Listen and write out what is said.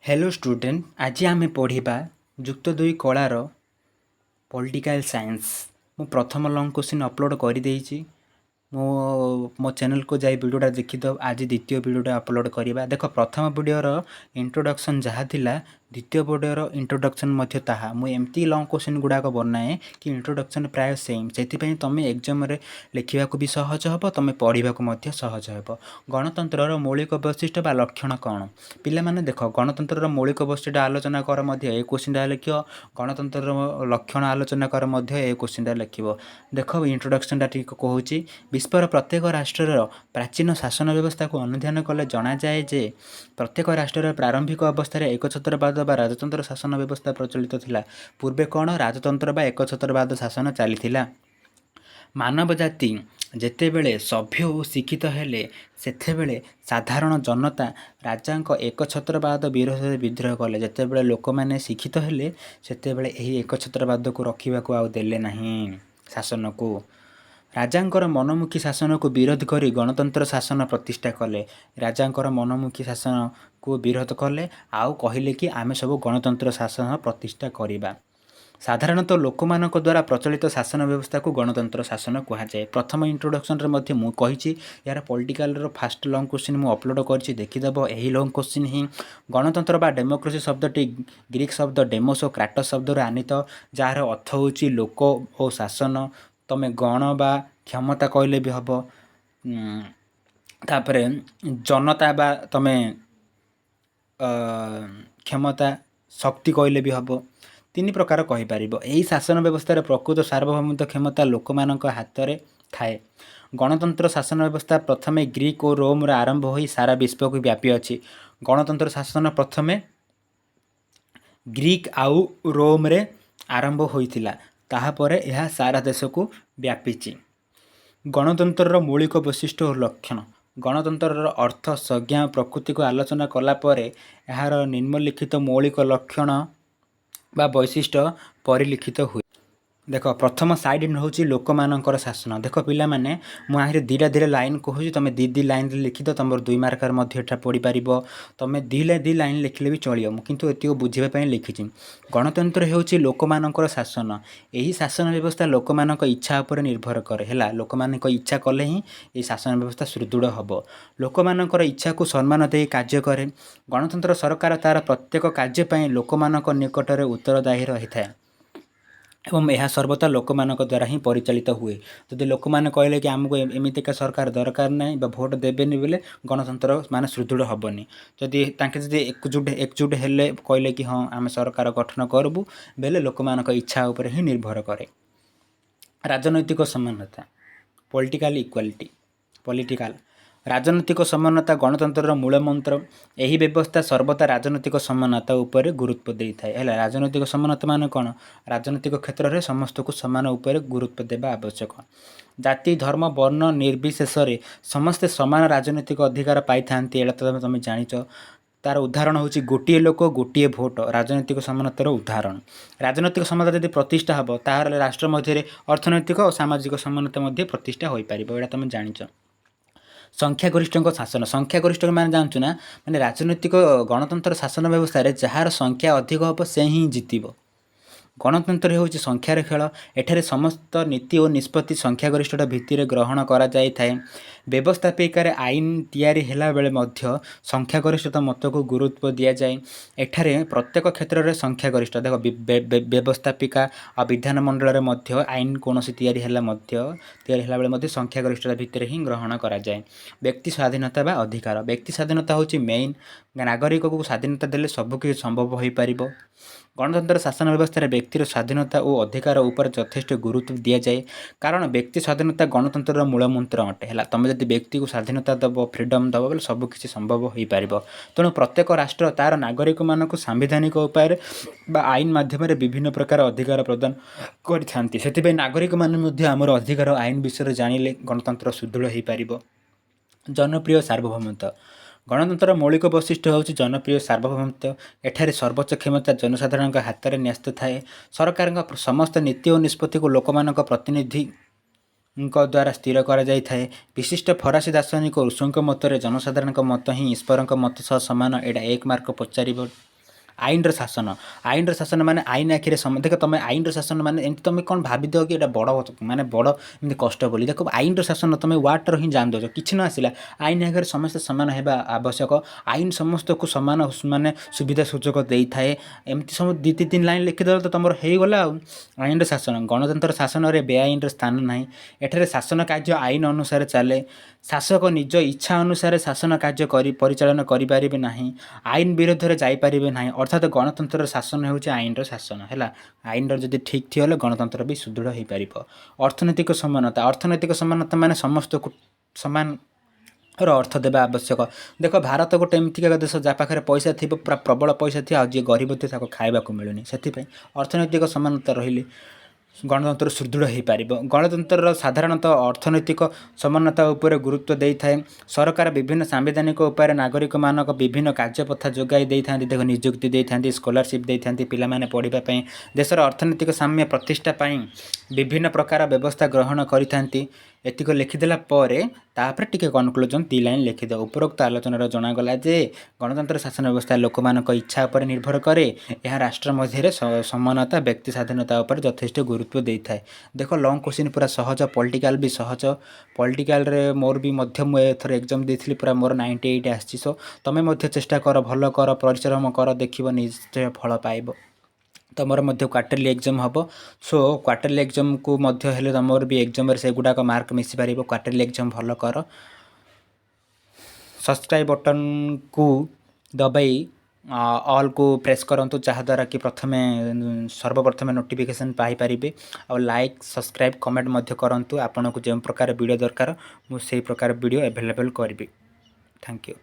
Hello student, आज आम पढ़ा जुक्त दुई कलार पॉलिटिकल साइंस। मु प्रथम लॉन्ग क्वेश्चन अपलोड कर देइछि। मो चैनल को जाई वीडियोटा देखी दो। आज द्वितीय वीडियोटा अपलोड करवा। देख प्रथम वीडियोर इंट्रोडक्शन जहाँ थिला द्वितीय वीडियोर इंट्रोडक्शन मध्य ताहा मु एमती लॉन्ग क्वेश्चन गुड़ाक बनाए कि इंट्रोडक्शन प्राय सेम। से तुम एग्जाम रे लिखा भी सहज हम, तुम पढ़ा सहज हम। गणतंत्र मौलिक वैशिष्ट्य बा लक्षण कौन? पिला माने देख गणतंत्र मौलिक वैशिष्ट्य आलोचना कर ए क्वेश्चनटा लिख। गणतंत्र लक्षण आलोचना कर ए क्वेश्चनटा लिख। देख इंट्रोडक्शनटा ठीक कहूँ। विश्वर प्रत्येक राष्ट्र प्राचीन शासन व्यवस्था को अनुध्यान कले जनाए जे प्रत्येक राष्ट्र प्रारंभिक अवस्था एकछत्रवाद बा राजतंत्र शासन व्यवस्था प्रचलित थिला। पूर्वे कौन राजतंत्र बा एकछत्रवाद शासन चली। मानव जाति जेतेबेले सभ्य और शिक्षित हेले सेतेबेले साधारण जनता राजा एकछत्रवाद विरोध विद्रोह कले। जेतेबेले लोक मैंने शिक्षित हेले सेतेबेले एही एकछत्रवाद को रखा आउ देले नहीं शासन को। राजांकर मनमुखी शासन को विरोध करी गणतंत्र शासन प्रतिष्ठा कले। राजांकर मनमुखी शासन को विरोध कले आउ कहले कि आमे सब गणतंत्र शासन प्रतिष्ठा करिबा। साधारणतः लोकमानक द्वारा प्रचलित शासन व्यवस्था को गणतंत्र शासन कहुए। प्रथम इंट्रोडक्शन रे मध्य मु कहिछि यार पॉलिटिकल रो फास्ट लॉन्ग क्वेश्चन मु अपलोड करछि देखिदेव। एही लॉन्ग क्वेश्चन ही गणतंत्र बा डेमोक्रेसी शब्दटी ग्रीक शब्द डेमोस और क्राटस शब्द आनीत, जार अर्थ होछि लोक और शासन। तमें गण बा क्षमता कहले भी हम, तापर जनता बा तमें क्षमता शक्ति कहले भी हम। तीन प्रकार कहीपर। यही शासन व्यवस्था प्रकृत सार्वभौमत्व क्षमता लोक मान हाथ में थाए। गणतंत्र शासन व्यवस्था प्रथम ग्रीक और रोम आरंभ हो सारा विश्व को व्यापी अच्छी। गणतंत्र शासन प्रथम ग्रीक आउ रोम रे आरंभ होइतिला, ताहापरे यह सारा देश को व्यापीची। गणतंत्र मौलिक वैशिष्ट्य और लक्षण। गणतंत्र अर्थ संज्ञा प्रकृति को आलोचना कलापर यार निम्नलिखित मौलिक लक्षण बा वैशिष्ट्य परिलिखित हुए। देख प्रथम साइड हूँ लोक मानकर शासन। देख पिला माने मुझे धीरे धीरे लाइन कहूँ, तुम दी लाइन लिखिद तुम 2 मार्कर पढ़ी पार। तुम दी लाइन लिखले भी चलो, किंतु ये बुझापी लिखी। गणतंत्र हूँ लोक मानकर शासन। यही शासन व्यवस्था लोक मान इच्छा उपर निर्भर करे है। लोक मान इच्छा कले ही ये शासन व्यवस्था सुदृढ़ हम। लोक मानकर इच्छा को सम्मान दे कार्य करे। गणतंत्र सरकार तार प्रत्येक कार्य लोक मान निकट में उत्तरदायी रही है एवं यह सर्वदा लोक मान द्वारा ही परिचालित हुए। जदि लोक मैंने कहले कि आमको एमतीका सरकार दरकार नहीं बा भोट देवेनि बोले गणतंत्र मान सुदृढ़ हेनी। जदि एकजुट हेले कहले कि हाँ आम सरकार गठन करबू बेले लोक मान इच्छा उपर ही निर्भर करे। राजनैतिक समानता पॉलिटिकल इक्वालिटी। राजनैतिक समानता गणतंत्र मूल मंत्र। यही व्यवस्था सर्वदा राजनैतिक समानता उपर गुरुत्व देता है। राजनैतिक समानता मान कौन? राजनैतिक क्षेत्र में समस्त को समान उपर गुरुत्व देवा आवश्यक। जाति धर्म वर्ण निर्विशेष समस्ते समान राजनैतिक अधिकार पाई था। तो तुम जाच तार उदाहरण हूँ गोटे लोक गोटे भोट राजनैतिक समानतार उदाहरण। राजनैतिक समानता यदि प्रतिष्ठा हम तार राष्ट्र मध्य अर्थनैतिक और सामाजिक समानता प्रतिष्ठा हो पार। यहाँ तुम जाच। संख्यागरिष्ठ शासन। संख्यागरिष्ठ मैंने जानचु ना मैंने राजनैतिक गणतंत्र शासन व्यवस्था जार संख्या अधिक हम से ही जीतब। गणतंत्र हूँ संख्यार खेल। एठारे समस्त नीति और निष्पत्ति संख्यागरिष्ठता भित्ति ग्रहण करा जाय थाए। व्यवस्थापिकार आईन तैयारी हेला बेले मध्य संख्यागरिष्ठता मत को गुरुत्व दि जाए। एठारे प्रत्येक क्षेत्र में संख्यागरिष्ठ देख व्यवस्थापिका और विधानमंडल में आईन कौन तैयारी बेले संख्यागरिष्ठता भित्ति ही ग्रहण करा जाए। व्यक्ति स्वाधीनता बा अधिकार। व्यक्ति स्वाधीनता हूँ मेन। नागरिक को स्वाधीनता देले सबकि संभव हो पार। गणतंत्र शासन व्यवस्था व्यक्तिर स्वाधीनता और अधिकार उपर यथेष्ट गुरुत्व दि जाए, कारण व्यक्ति स्वाधीनता गणतंत्र मूल मंत्र अटे है। तुम जब व्यक्ति को स्वाधीनता दब फ्रीडम दब बोले सबकि संभव हो पार। तेणु प्रत्येक राष्ट्र तार नागरिक मानक सांविधानिक उपाय आईन माध्यम विभिन्न प्रकार अधिकार प्रदान करते। नागरिक मैंने आमर अधिकार आईन विषय जानिले गणतंत्र सुदृढ़ हो पार। जनप्रिय सार्वभौमत्व। गणतंत्र मौलिक वैशिष्ट्य हूँ जनप्रिय सार्वभौमत्व। एठारे सर्वोच्च क्षमता जनसाधारण हाथ में न्यस्त थाए। सरकार समस्त नीति और निष्पत्ति को लोक मान प्रतिनिधि द्वारा स्थिर करा जाय थाए। विशिष्ट फरासी दार्शनिक ऋषियों मतरे जनसाधारण मत ही ईश्वर मत सह सामान। एटा 1 मार्क पचार। ଆଇନର ଶାସନ ଆଇନର ଶାସନ ମାନେ ଆଇନ ଆଖିରେ ଦେଖ ତୁମେ ଆଇନର ଶାସନ ମାନେ ଏମିତି ତୁମେ କ'ଣ ଭାବିଦିଅ କି ଏଇଟା ବଡ଼ ମାନେ ବଡ଼ ଏମିତି କଷ୍ଟ ବୋଲି ଦେଖ ଆଇନର ଶାସନ ତୁମେ ୱାର୍ଡ଼ର ହିଁ ଜାଣି ଦେଉଛ କିଛି ନ ଆସିଲା ଆଇନ ଆଗରେ ସମସ୍ତେ ସମାନ ହେବା ଆବଶ୍ୟକ ଆଇନ ସମସ୍ତଙ୍କୁ ସମାନ ମାନେ ସୁବିଧା ସୁଯୋଗ ଦେଇଥାଏ ଏମିତି ସବୁ 2-3 ଲାଇନ୍ ଲେଖିଦେଲେ ତ ତୁମର ହେଇଗଲା ଆଉ ଆଇନର ଶାସନ ଗଣତନ୍ତ୍ର ଶାସନରେ ବେଆଇନର ସ୍ଥାନ ନାହିଁ ଏଠାରେ ଶାସନ କାର୍ଯ୍ୟ ଆଇନ ଅନୁସାରେ ଚାଲେ ଶାସକ ନିଜ ଇଚ୍ଛା ଅନୁସାରେ ଶାସନ କାର୍ଯ୍ୟ ପରିଚାଳନା କରିପାରିବେ ନାହିଁ ଆଇନ ବିରୋଧରେ ଯାଇପାରିବେ ନାହିଁ ଅର୍ଥାତ୍ ଗଣତନ୍ତ୍ରର ଶାସନ ହେଉଛି ଆଇନର ଶାସନ ହେଲା ଆଇନର ଯଦି ଠିକ୍ ଥିବ ହେଲେ ଗଣତନ୍ତ୍ର ବି ସୁଦୃଢ଼ ହୋଇପାରିବ ଅର୍ଥନୈତିକ ସମାନତା ମାନେ ସମସ୍ତଙ୍କୁ ସମାନର ଅର୍ଥ ଦେବା ଆବଶ୍ୟକ ଦେଖ ଭାରତ ଗୋଟେ ଏମିତିକା ଦେଶ ଯାହା ପାଖରେ ପଇସା ଥିବ ପୁରା ପ୍ରବଳ ପଇସା ଥିବ ଆଉ ଯିଏ ଗରିବ ଥିବ ତାକୁ ଖାଇବାକୁ ମିଳୁନି ସେଥିପାଇଁ ଅର୍ଥନୈତିକ ସମାନତା ରହିଲେ ଗଣତନ୍ତ୍ର ସୁଦୃଢ଼ ହୋଇପାରିବ ଗଣତନ୍ତ୍ରର ସାଧାରଣତଃ ଅର୍ଥନୈତିକ ସମାନତା ଉପରେ ଗୁରୁତ୍ୱ ଦେଇଥାଏ ସରକାର ବିଭିନ୍ନ ସାମ୍ବିଧାନିକ ଉପାୟରେ ନାଗରିକମାନଙ୍କ ବିଭିନ୍ନ କାର୍ଯ୍ୟପନ୍ଥା ଯୋଗାଇ ଦେଇଥାନ୍ତି ଦେଖ ନିଯୁକ୍ତି ଦେଇଥାନ୍ତି ସ୍କଲାରସିପ୍ ଦେଇଥାନ୍ତି ପିଲାମାନେ ପଢ଼ିବା ପାଇଁ ଦେଶର ଅର୍ଥନୈତିକ ସାମ୍ୟ ପ୍ରତିଷ୍ଠା ପାଇଁ ବିଭିନ୍ନ ପ୍ରକାର ବ୍ୟବସ୍ଥା ଗ୍ରହଣ କରିଥାନ୍ତି ଏତିକ ଲେଖିଦେଲା ପରେ ତାପରେ ଟିକେ କନକ୍ଲୁଜନ୍ 2 ଲାଇନ୍ ଲେଖିଦେବ ଉପରୋକ୍ତ ଆଲୋଚନାର ଜଣାଗଲା ଯେ ଗଣତନ୍ତ୍ର ଶାସନ ବ୍ୟବସ୍ଥା ଲୋକମାନଙ୍କ ଇଚ୍ଛା ଉପରେ ନିର୍ଭର କରେ ଏହା ରାଷ୍ଟ୍ର ମଧ୍ୟରେ ସମାନତା ବ୍ୟକ୍ତି ସ୍ୱାଧୀନତା ଉପରେ ଯଥେଷ୍ଟ ଗୁରୁତ୍ୱ ଦେଇଥାଏ ଦେଖ ଲଙ୍ଗ୍ କ୍ୱେଶ୍ଚିନ୍ ପୁରା ସହଜ ପଲିଟିକାଲ୍ ବି ସହଜ ପଲିଟିକାଲ୍ରେ ମୋର ବି ମଧ୍ୟ ମୁଁ ଏଥର ଏକ୍ଜାମ୍ ଦେଇଥିଲି ପୁରା ମୋର 98 ଆସିଛି ସୋ ତୁମେ ମଧ୍ୟ ଚେଷ୍ଟା କର ଭଲ କର ପରିଶ୍ରମ କର ଦେଖିବ ନିଶ୍ଚୟ ଫଳ ପାଇବ ତୁମର ମଧ୍ୟ କ୍ୱାର୍ଟରଲି ଏକ୍ଜାମ୍ ହେବ ସୋ କ୍ୱାର୍ଟରଲି ଏକ୍ଜାମ୍କୁ ମଧ୍ୟ ହେଲେ ତୁମର ବି ଏକ୍ଜାମ୍ରେ ସେଗୁଡ଼ାକ ମାର୍କ ମିଶିପାରିବ କ୍ୱାର୍ଟରଲି ଏକ୍ଜାମ୍ ଭଲ କର ସବସ୍କ୍ରାଇବ୍ ବଟନ୍କୁ ଦବାଇ ଅଲ୍କୁ ପ୍ରେସ୍ କରନ୍ତୁ ଯାହାଦ୍ୱାରା କି ସର୍ବପ୍ରଥମେ ନୋଟିଫିକେସନ୍ ପାଇପାରିବେ ଆଉ ଲାଇକ୍ ସବସ୍କ୍ରାଇବ୍ କମେଣ୍ଟ ମଧ୍ୟ କରନ୍ତୁ ଆପଣଙ୍କୁ ଯେଉଁ ପ୍ରକାର ଭିଡ଼ିଓ ଦରକାର ମୁଁ ସେହି ପ୍ରକାର ଭିଡ଼ିଓ ଆଭେଲେବଲ୍ କରିବି ଥ୍ୟାଙ୍କ ୟୁ